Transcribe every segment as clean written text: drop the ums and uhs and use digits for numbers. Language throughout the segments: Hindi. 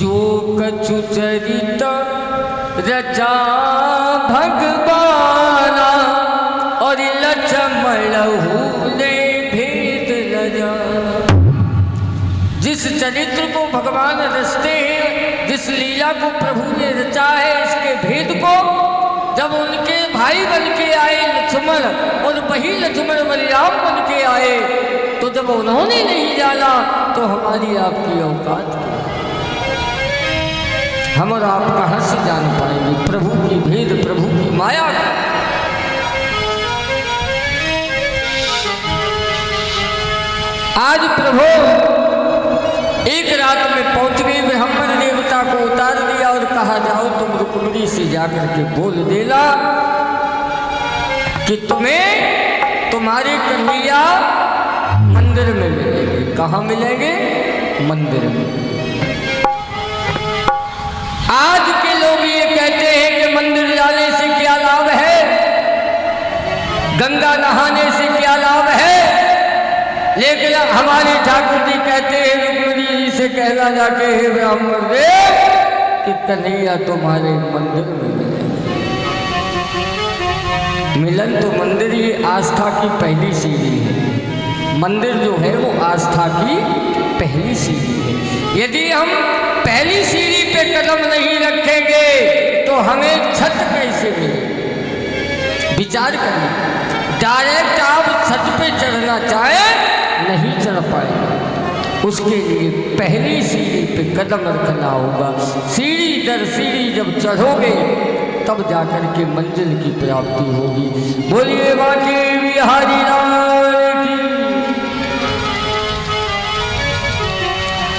जो कछु चरित रचा भगवाना और लचमलहु ने भेद न जाना। जिस चरित्र को भगवान रचते हैं, जिस लीला को प्रभु ने रचा है, इसके भेद को जब उनके भाई बन के आए लक्ष्मण और वही लक्ष्मण बलराम बन के आए, तो जब उन्होंने नहीं जाना तो हमारी आपकी औकात क्या? हम और आप कहाँ से जान पाएंगे प्रभु की भेद, प्रभु की माया का? आज प्रभु एक रात में पहुंच गई, ब्राह्मण देवता को उतार दिया और कहा जाओ तुम रुक्मिणी से जाकर के बोल देना कि तुम्हें तुम्हारे कन्हैया मंदिर में मिलेंगे। कहाँ मिलेंगे? मंदिर में। आज के लोग ये कहते हैं कि मंदिर जाने से क्या लाभ है, गंगा नहाने से क्या लाभ है, लेकिन हमारे ठाकुर जी कहते हैं रुक्मिणी जी से कहना जाके हे ब्राह्मण देव कि कन्हैया तुम्हारे मंदिर में मिलेंगे। मिलन तो मंदिर ये आस्था की पहली सीढ़ी है। मंदिर जो है वो आस्था की पहली सीढ़ी है। यदि हम पहली सीढ़ी पे कदम नहीं रखेंगे तो हमें छत कैसे मिलेगी? विचार करिए, डायरेक्ट आप छत पे चढ़ना चाहें नहीं चढ़ पाएंगे। उसके लिए पहली सीढ़ी पे कदम रखना होगा। सीढ़ी दर सीढ़ी जब चढ़ोगे तब जाकर के मंजिल की प्राप्ति होगी। बोलिए बांके बिहारी लाल की।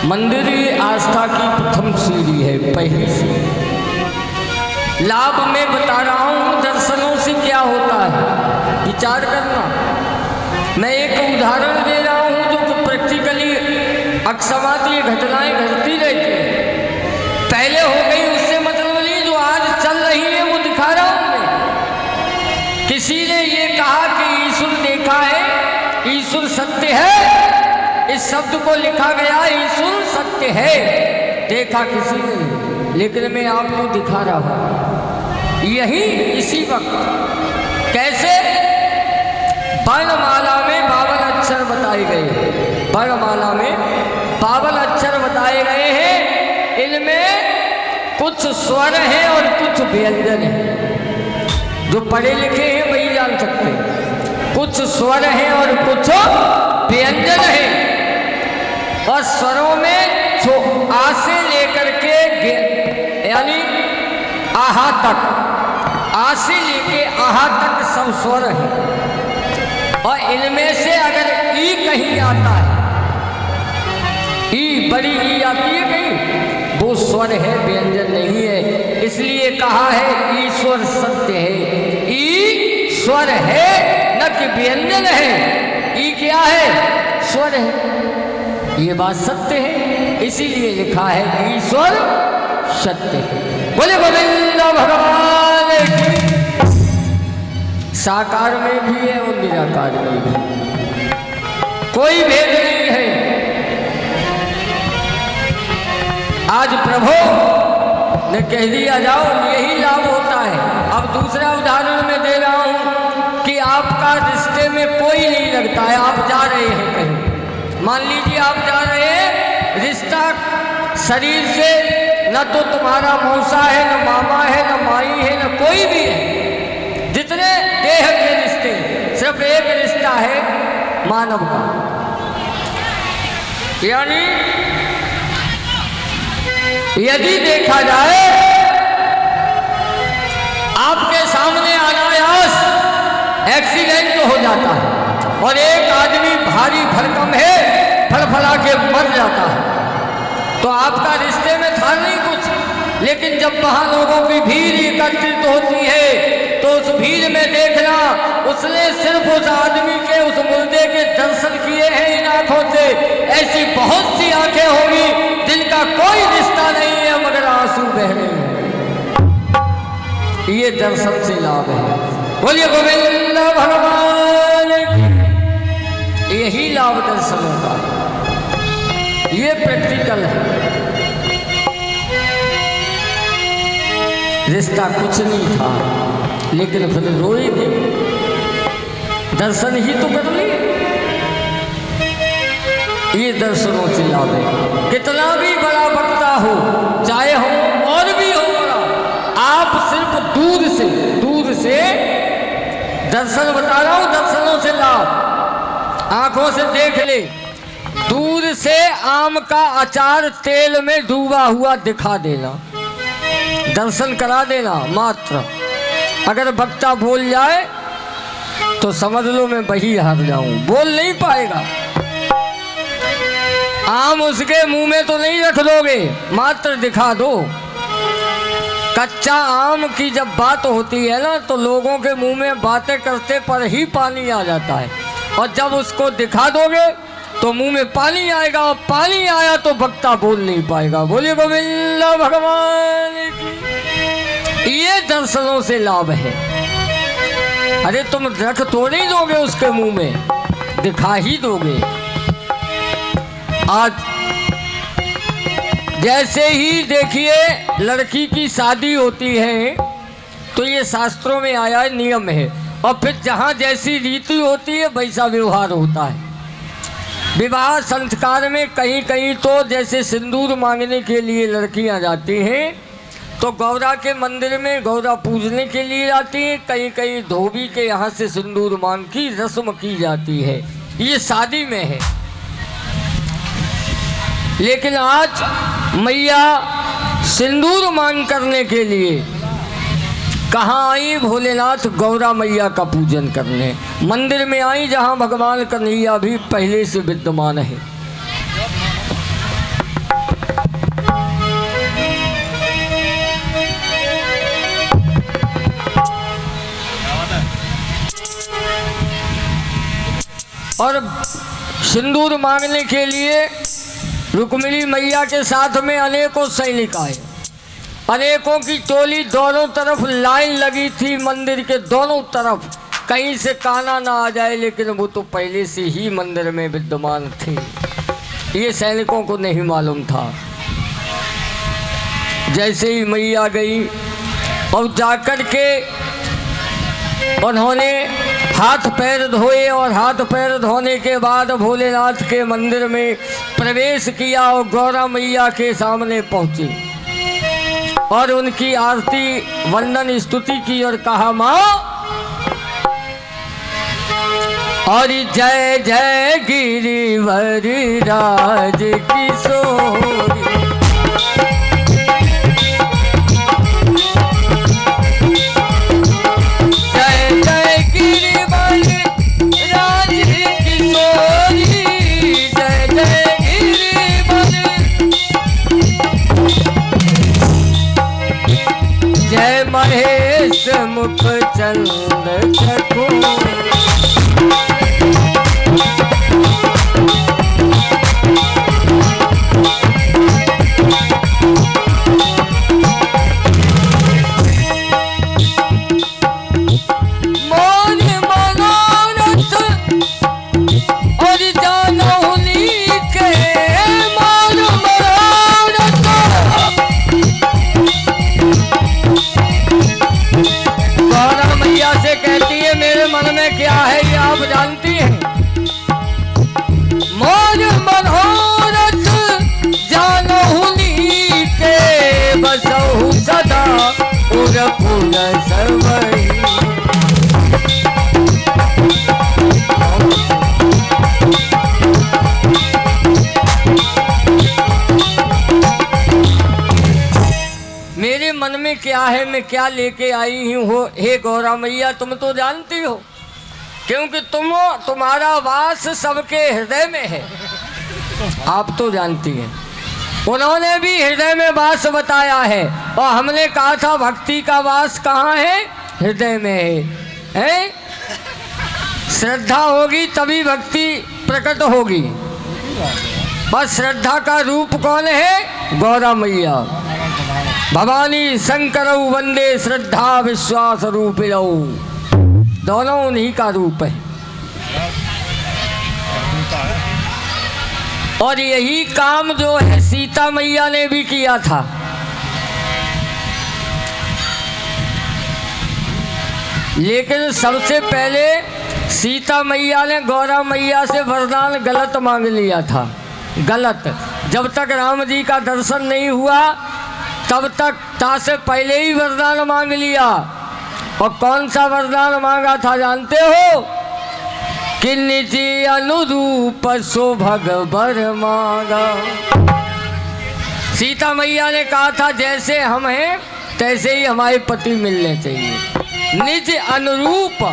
मंदिर ये आस्था की प्रथम सीढ़ी है, पहली सीढ़ी। लाभ में बता रहा हूं, दर्शनों से क्या होता है विचार करना। मैं एक उदाहरण दे रहा हूं जो कि प्रैक्टिकली अक्सर ये घटनाएं घटती रहती हैं। पहले हो गई उससे मतलब नहीं, जो आज चल रही है वो दिखा रहा हूं मैं। किसी ने ये कहा कि ईश्वर देखा है, ईश्वर सत्य है। इस शब्द को लिखा गया ईश्वर सत्य है, देखा किसी ने, लेकिन मैं आपको दिखा रहा हूं यही इसी वक्त। कैसे? वर्णमाला में 52 अक्षर बताए गए हैं। वर्णमाला में 52 अक्षर बताए गए हैं। इनमें कुछ स्वर हैं और कुछ व्यंजन हैं। जो पढ़े लिखे हैं वही जान सकते हैं। कुछ स्वर हैं और कुछ व्यंजन हैं। और स्वरों में जो आ से लेकर के यानी आहा तक, आ से लेके आहा तक सब स्वर हैं। और इनमें से अगर ई कहीं आता है, ई बड़ी ई आती है कहीं, वो स्वर है, व्यंजन नहीं है। इसलिए कहा है ईश्वर सत्य है। ई स्वर है न कि व्यंजन है। ई क्या है? स्वर है। ये बात सत्य है, इसीलिए लिखा है ईश्वर सत्य है। बोले गोविंद भगवान की। साकार में भी है और निराकार में भी, कोई भेद नहीं है। आज प्रभु ने कह दिया जाओ, यही लाभ होता है। अब दूसरा उदाहरण मैं दे रहा हूं कि आपका रिश्ते में कोई नहीं लगता है, आप जा रहे हैं कहीं। मान लीजिए आप जा रहे हैं, रिश्ता शरीर से न तो तुम्हारा मौसा है, न मामा है, न माई है, न कोई भी है। जितने देह के रिश्ते, सिर्फ एक रिश्ता है मानव का। यानी यदि देखा जाए आपके सामने अनायास एक्सीडेंट तो हो जाता है और एक आदमी भारी भरकम है, फड़फड़ा के मर जाता है, तो आपका रिश्ते में था नहीं कुछ। लेकिन जब वहां लोगों की भीड़ एकत्रित होती है तो उस भीड़ में देखना, उसने सिर्फ उस आदमी के, उस मुर्दे के दर्शन किए हैं इन आंखों से। ऐसी बहुत सी आंखें होंगी जिनका कोई रिश्ता नहीं है मगर आंसू बह रहे हैं। ये दर्शन से लाभ है। बोलिए गोविंद भगवान की। यही लाभ दर्शनों का, ये प्रैक्टिकल है। रिश्ता कुछ नहीं था, लेकिन फिर रोई क्यों? दर्शन ही तो कर लिए। ये दर्शनों से लाभ है। कितना भी बड़ा वक्ता हो, चाहे हो और भी हो बड़ा, आप सिर्फ दूर से दर्शन बता रहा हूं, दर्शनों से लाभ। आंखों से देख ले, दूर से आम का अचार तेल में डूबा हुआ दिखा देना, दर्शन करा देना मात्र। अगर वक्ता बोल जाए तो समझ लो मैं वही हार जाऊं, बोल नहीं पाएगा। आम उसके मुंह में तो नहीं रख दोगे, मात्र दिखा दो। कच्चा आम की जब बात होती है ना, तो लोगों के मुंह में बातें करते पर ही पानी आ जाता है, और जब उसको दिखा दोगे तो मुंह में पानी आएगा, और पानी आया तो वक्ता बोल नहीं पाएगा। बोलिए गोविंद भगवान की। ये दर्शनों से लाभ है। अरे तुम रख तो नहीं दोगे उसके मुंह में, दिखा ही दोगे। आज जैसे ही देखिए लड़की की शादी होती है तो ये शास्त्रों में आया है, नियम है, और फिर जहाँ जैसी रीति होती है वैसा व्यवहार होता है। विवाह संस्कार में कहीं कहीं तो जैसे सिंदूर मांगने के लिए लड़कियां जाती हैं, तो गौरा के मंदिर में गौरा पूजने के लिए जाती हैं, कहीं कहीं धोबी के यहाँ से सिंदूर मांग की रस्म की जाती है। ये शादी में है। लेकिन आज मैया सिंदूर मांग करने के लिए कहाँ आई? भोलेनाथ गौरा मैया का पूजन करने मंदिर में आई, जहाँ भगवान कन्हैया भी पहले से विद्यमान है। और सिंदूर मांगने के लिए रुक्मिणी मैया के साथ में अनेकों सैनिक आए, अनेकों की टोली, दोनों तरफ लाइन लगी थी मंदिर के दोनों तरफ, कहीं से काना ना आ जाए, लेकिन वो तो पहले से ही मंदिर में विद्यमान थे। ये सैनिकों को नहीं मालूम था। जैसे ही मैया गई और जाकर के उन्होंने हाथ पैर धोए, और हाथ पैर धोने के बाद भोलेनाथ के मंदिर में प्रवेश किया और गौरा मैया के सामने पहुंचे और उनकी आरती वंदन स्तुति की और कहा, माँ और जय जय गिरिवर राज किशोरी, महेश मुख चंद ठकुर, क्या है ये आप जानती हैं? मोर मनोरथ जानहुनी के बसहु सदा उर पुर सबई, मेरे मन में क्या है, मैं क्या लेके आई हूँ। हे गौरा मैया, तुम तो जानती हो, क्योंकि तुम्हारा वास सबके हृदय में है। आप तो जानती हैं, उन्होंने भी हृदय में वास बताया है, और हमने कहा था भक्ति का वास कहाँ है? हृदय में है। श्रद्धा होगी तभी भक्ति प्रकट होगी, और श्रद्धा का रूप कौन है? गौरा मैया। भवानी शंकरौ वंदे श्रद्धा विश्वास रूपिणौ, दोनों उन्हीं का रूप है। और यही काम जो है सीता मैया ने भी किया था। लेकिन सबसे पहले सीता मैया ने गौरा मैया से वरदान गलत मांग लिया था। गलत, जब तक राम जी का दर्शन नहीं हुआ तब तक ता से पहले ही वरदान मांग लिया। और कौन सा वरदान मांगा था जानते हो? कि निज अनुरूप सुभग वर मांगा। सीता मैया ने कहा था जैसे हम हैं तैसे ही हमारे पति मिलने चाहिए। निज अनुरूप,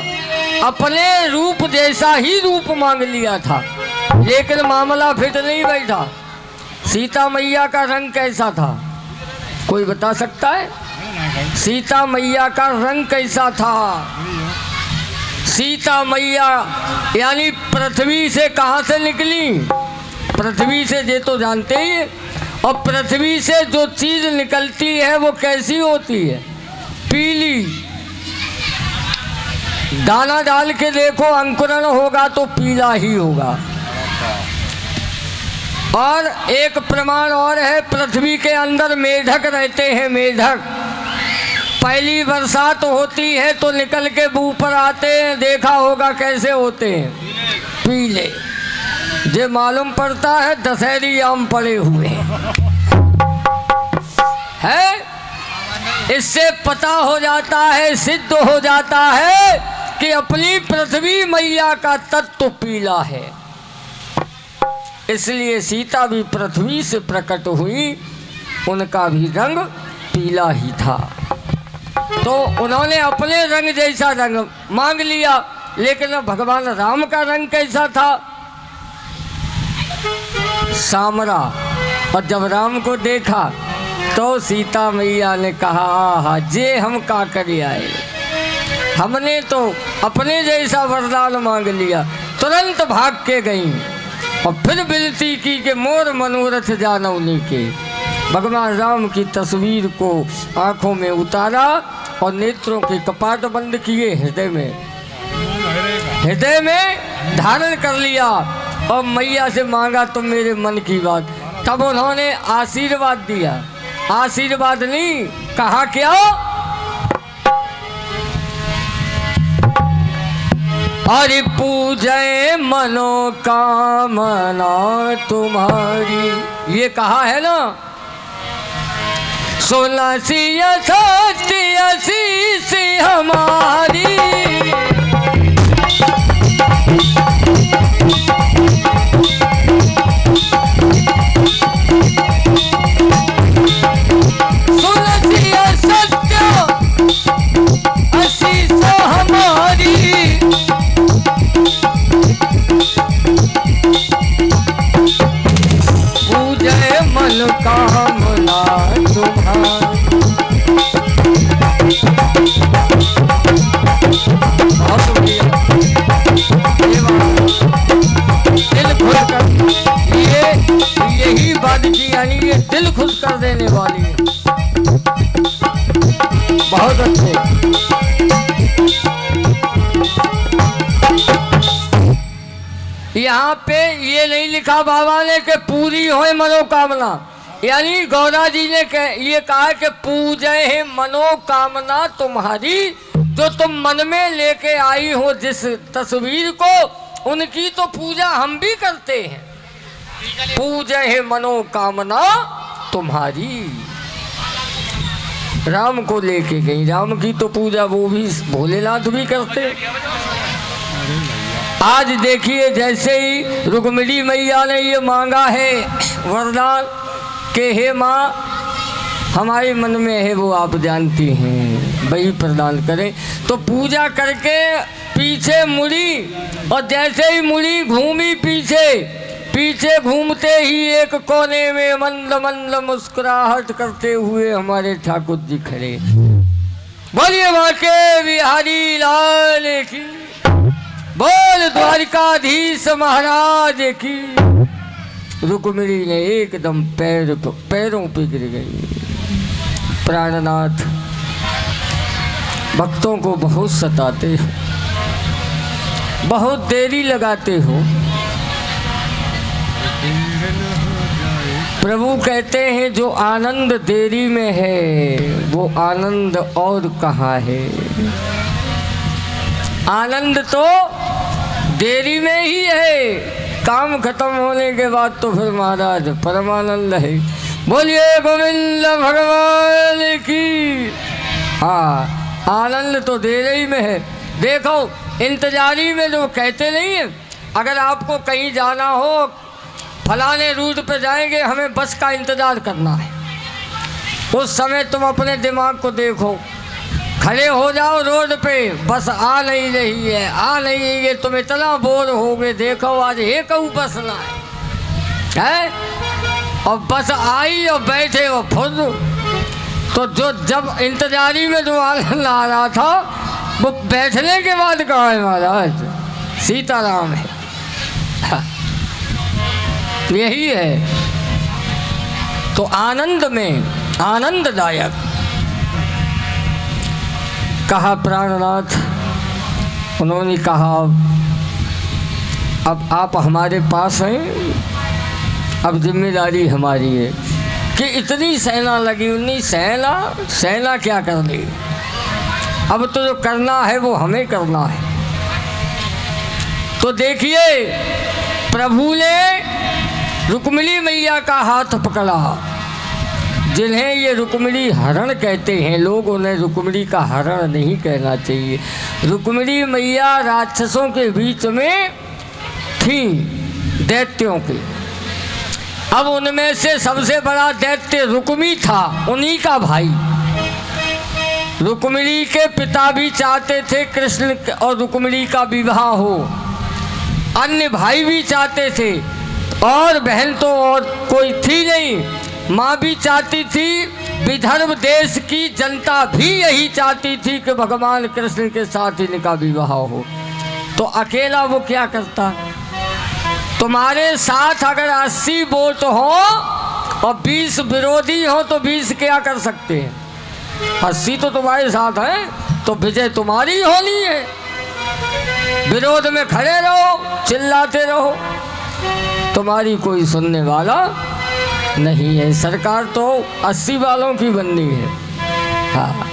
अपने रूप जैसा ही रूप मांग लिया था, लेकिन मामला फिट नहीं बैठा। सीता मैया का रंग कैसा था, कोई बता सकता है? सीता मैया का रंग कैसा था? सीता मैया यानी पृथ्वी से कहाँ से निकली? पृथ्वी से, ये तो जानते ही। और पृथ्वी से जो चीज निकलती है वो कैसी होती है? पीली। दाना डाल के देखो, अंकुरण होगा तो पीला ही होगा। और एक प्रमाण और है, पृथ्वी के अंदर मेढक रहते हैं। मेढक पहली बरसात होती है तो निकल के ऊपर आते हैं, देखा होगा कैसे होते हैं? पीले। जो मालूम पड़ता है दशहरी आम पड़े हुए है। इससे पता हो जाता है, सिद्ध हो जाता है कि अपनी पृथ्वी मैया का तत्व पीला है। इसलिए सीता भी पृथ्वी से प्रकट हुई, उनका भी रंग पीला ही था। तो उन्होंने अपने रंग जैसा रंग मांग लिया, लेकिन भगवान राम का रंग कैसा था? सामरा। और जब राम को देखा तो सीता मैया ने कहा, आहा, जे हम का कर आए, हमने तो अपने जैसा वरदान मांग लिया। तुरंत भाग के गई और फिर विनती की कि मोर मनोरथ जानौनी के। भगवान राम की तस्वीर को आंखों में उतारा और नेत्रों के कपाट बंद किए, हृदय में धारण कर लिया और मैया से मांगा तो मेरे मन की बात। तब उन्होंने आशीर्वाद दिया। आशीर्वाद नहीं, कहा क्या? अरे पूजे मनोकामना तुम्हारी, ये कहा है ना। सोना सी सत्य से हमारी, कामना तुम्हारी। दिल खुश कर, यही बात की यानी ये दिल खुश कर देने वाली है। बहुत अच्छे। यहाँ पे ये नहीं लिखा बाबा ने कि पूरी होए मनोकामना, यानी गौरा जी ने ये कहा कि पूजे है मनोकामना तुम्हारी, जो तुम मन में लेके आई हो जिस तस्वीर को, उनकी तो पूजा हम भी करते हैं। पूजे है मनोकामना तुम्हारी। राम को लेके गई, राम की तो पूजा वो भी भोलेनाथ भी करते। आज देखिए जैसे ही रुक्मिणी मैया ने ये मांगा है वरदान के हे माँ, हमारे मन में है वो आप जानती हैं, वही प्रदान करें। तो पूजा करके पीछे मुड़ी और जैसे ही मुड़ी घूमी पीछे घूमते ही एक कोने में मंद मंद मुस्कुराहट करते हुए हमारे ठाकुर जी खड़े। बोलिए माँ के बिहारी लाल की, बोल द्वारिकाधीश महाराज की। रुक्मिणी ने एकदम पैरों पे गिर गई। प्राणनाथ, भक्तों को बहुत सताते हो, बहुत देरी लगाते हो। प्रभु कहते हैं जो आनंद देरी में है वो आनंद और कहाँ है। आनंद तो देरी में ही है, काम खत्म होने के बाद तो फिर महाराज परमानंद है। बोलिए गोविंद भगवान की। हाँ, आनंद तो देर ही में है। देखो इंतजारी में जो कहते नहीं है, अगर आपको कहीं जाना हो, फलाने रूट पे जाएंगे, हमें बस का इंतज़ार करना है, उस समय तुम अपने दिमाग को देखो, खड़े हो जाओ रोड पे, बस आ नहीं रही है, आ नहीं रही है, तुम इतना बोर हो गए। देखो आज एक बस ना है, और बस आई और बैठे और खुद तो जो जब इंतजारी में जो आनंद आ रहा था वो बैठने के बाद कहाँ है महाराज? सीताराम है। यही है तो आनंद में आनंददायक। कहा प्राणनाथ, उन्होंने कहा अब आप हमारे पास हैं, अब जिम्मेदारी हमारी है कि इतनी सेना लगी, उतनी सेना क्या कर ली, अब तो जो करना है वो हमें करना है। तो देखिए प्रभु ने रुक्मिणी मैया का हाथ पकड़ा, जिन्हें ये रुक्मिणी हरण कहते हैं, लोग उन्हें रुक्मिणी का हरण नहीं कहना चाहिए। रुक्मिणी मैया राक्षसों के बीच में थी, दैत्यों के। अब उनमें से सबसे बड़ा दैत्य रुक्मी था, उन्हीं का भाई। रुक्मिणी के पिता भी चाहते थे कृष्ण और रुक्मिणी का विवाह हो, अन्य भाई भी चाहते थे, और बहन तो और कोई थी नहीं। माँ भी चाहती थी, विदर्भ देश की जनता भी यही चाहती थी कि भगवान कृष्ण के साथ इनका विवाह हो। तो अकेला वो क्या करता? तुम्हारे साथ अगर 80 वोट हो और 20 विरोधी हो तो 20 क्या कर सकते हैं? 80 तो तुम्हारे साथ हैं, तो विजय तुम्हारी होनी है। विरोध में खड़े रहो, चिल्लाते रहो, तुम्हारी कोई सुनने वाला नहीं है। सरकार तो 80 वालों की बननी है। हाँ,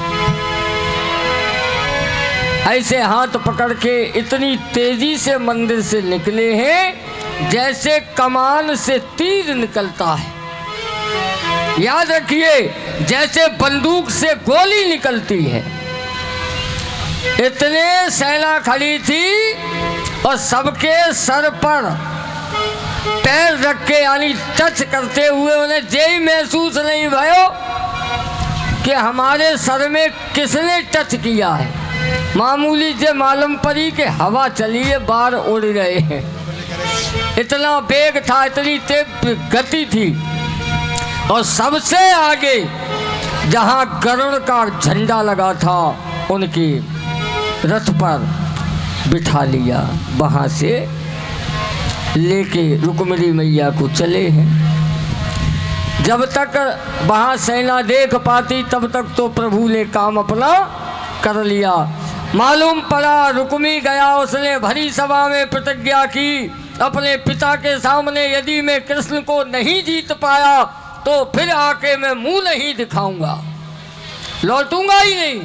ऐसे हाथ पकड़ के इतनी तेजी से मंदिर से निकले हैं जैसे कमान से तीर निकलता है। याद रखिए, जैसे बंदूक से गोली निकलती है। इतने सेना खड़ी थी और सबके सर पर पैर रख के, यानी टच करते हुए उन्हें यही महसूस नहीं भयो कि हमारे सर में किसने टच किया है। मामूली से मालूम पड़ी कि हवा चली है, बाहर उड़ रहे हैं। इतना वेग था, इतनी तेज गति थी। और सबसे आगे जहां गरुड़ का झंडा लगा था, उनके रथ पर बिठा लिया, वहां से लेके रुक्मिणी मैया को चले हैं। जब तक वहां सेना देख पाती तब तक तो प्रभु ने काम अपना कर लिया। मालूम पड़ा रुक्मी गया, उसने भरी सभा में प्रतिज्ञा की अपने पिता के सामने, यदि मैं कृष्ण को नहीं जीत पाया तो फिर आके मैं मुंह नहीं दिखाऊंगा, लौटूंगा ही नहीं।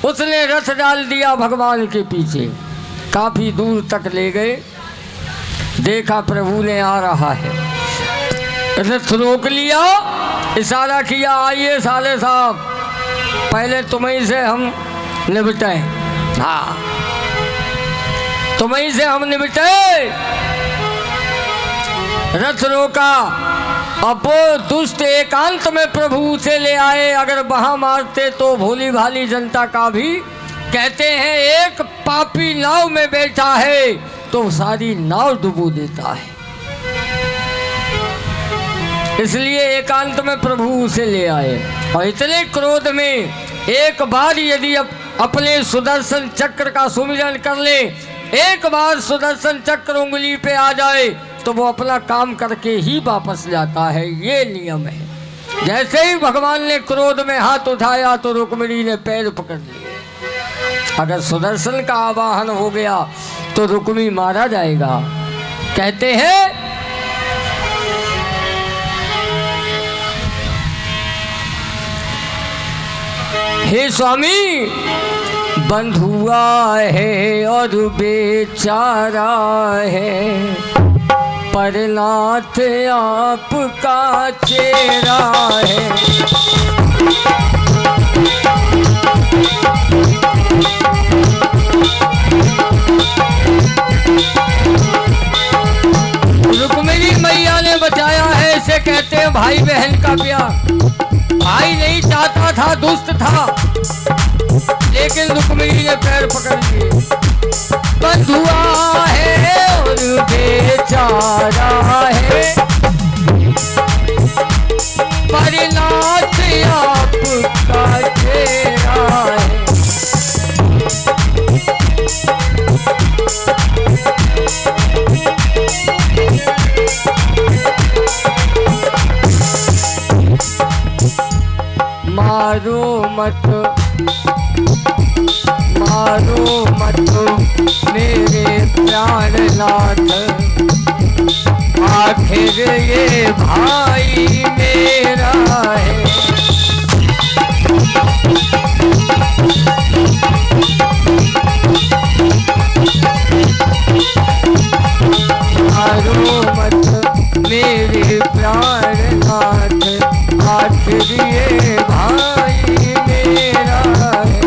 उसने रथ डाल दिया भगवान के पीछे, काफी दूर तक ले गए। देखा प्रभु ने आ रहा है, रथ रोक लिया, इशारा किया, आइए साले साहब, पहले तुम्हीं से हम निपटे। हाँ, तुम्हीं से हम निपटे। रथ रोका, अब वो दुष्ट एकांत में प्रभु से ले आए। अगर वहां मारते तो भोली भाली जनता का भी, कहते हैं एक पापी नाव में बैठा है तो सारी नाव डुबो देता है। इसलिए एकांत में प्रभु से ले आए। और इतने क्रोध में एक बार यदि अपने सुदर्शन चक्र का सुमिरन कर ले, एक बार सुदर्शन चक्र उंगली पे आ जाए तो वो अपना काम करके ही वापस जाता है। ये नियम है। जैसे ही भगवान ने क्रोध में हाथ उठाया तो रुक्मिणी ने पैर पकड़ लिए। अगर सुदर्शन का आवाहन हो गया तो रुक्मी मारा जाएगा। कहते हैं हे स्वामी, बंधुआ है और बेचारा है, पर नाथ आपका चेहरा है। रुक्मिणी मैया ने बचाया है, इसे कहते हैं भाई बहन का प्यार। भाई नहीं चाहता था, दुष्ट था, लेकिन रुक्मिणी ने पैर पकड़ लिए। बंधुआ है और बेचारा है, पर नाथ आपका चेहरा है। मारो मत, मारो मत मेरे प्राणनाथ, आखिर ये भाई मेरा है। मारो मत मेरे प्राणनाथ, आखिर ये भाई मेरा है।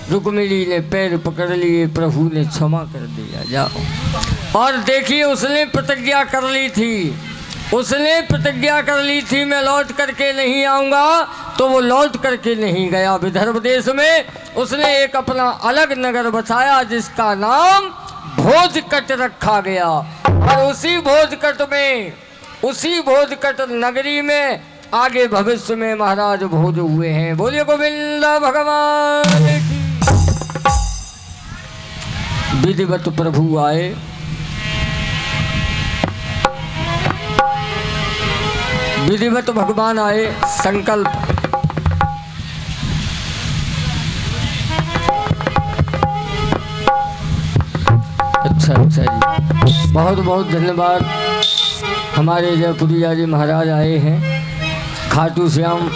रुक्मिणी ने पैर पकड़ लिए, प्रभु ने क्षमा कर दिया, जाओ। और देखिए उसने प्रतिज्ञा कर ली थी, उसने प्रतिज्ञा कर ली थी मैं लौट करके नहीं आऊँगा, तो वो लौट करके नहीं गया। विदर्भ देश में उसने एक अपना अलग नगर बसाया जिसका नाम भोजकट रखा गया। और उसी भोजकट में, उसी भोजकट नगरी में आगे भविष्य में महाराज भोज हुए हैं। बोलिए गोविंद भगवान की। विधिवत प्रभु आए, विधिवत भगवान आए। संकल्प, अच्छा जी, बहुत बहुत धन्यवाद। हमारे जयपुरिया जी महाराज आए हैं। खाटू श्याम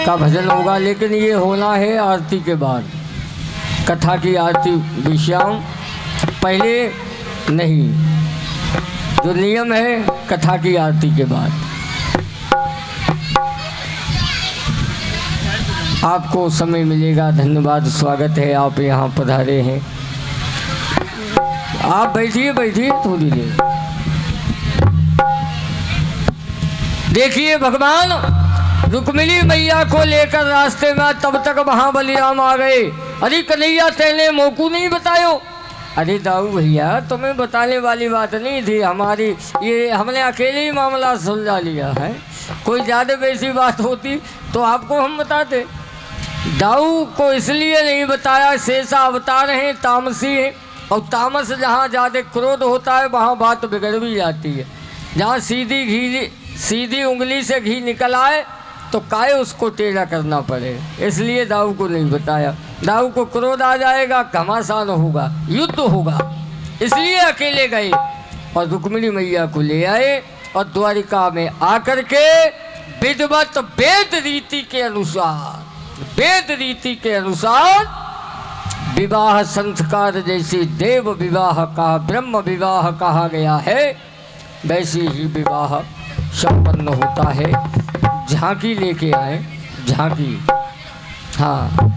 का भजन होगा, लेकिन ये होना है आरती के बाद। कथा की आरती विश्याम पहले नहीं, जो नियम है कथा की आरती के बाद। आपको समय मिलेगा। धन्यवाद, स्वागत है, आप यहाँ पधारे हैं। आप बैठिए, बैठिए थोड़ी देर। देखिए भगवान रुक्मिणी मैया को लेकर रास्ते में तब तक महाबलिराम आ गए। अरे कन्हैया तेने मोकू नहीं बतायो। अरे दाऊ भैया तुम्हें बताने वाली बात नहीं थी हमारी, ये हमने अकेले ही मामला सुलझा लिया है। कोई ज़्यादा वैसी बात होती तो आपको हम बताते। दाऊ को इसलिए नहीं बताया, शेषा अवतार हैं, तामसी हैं, और तामस जहाँ ज़्यादा क्रोध होता है वहाँ बात बिगड़ भी जाती है। जहाँ सीधी उंगली से घी निकल आए तो काहे उसको टेढ़ा करना पड़े, इसलिए दाऊ को नहीं बताया। दाऊ को क्रोध आ जाएगा, घमासान होगा, युद्ध होगा, इसलिए अकेले गए और रुक्मिणी मैया को ले आए। और द्वारिका में आकर के विधिवत वेद रीति के अनुसार, वेद रीति के अनुसार विवाह संस्कार जैसे देव विवाह का, ब्रह्म विवाह कहा गया है, वैसे ही विवाह संपन्न होता है। झांकी लेके आए, झांकी, हाँ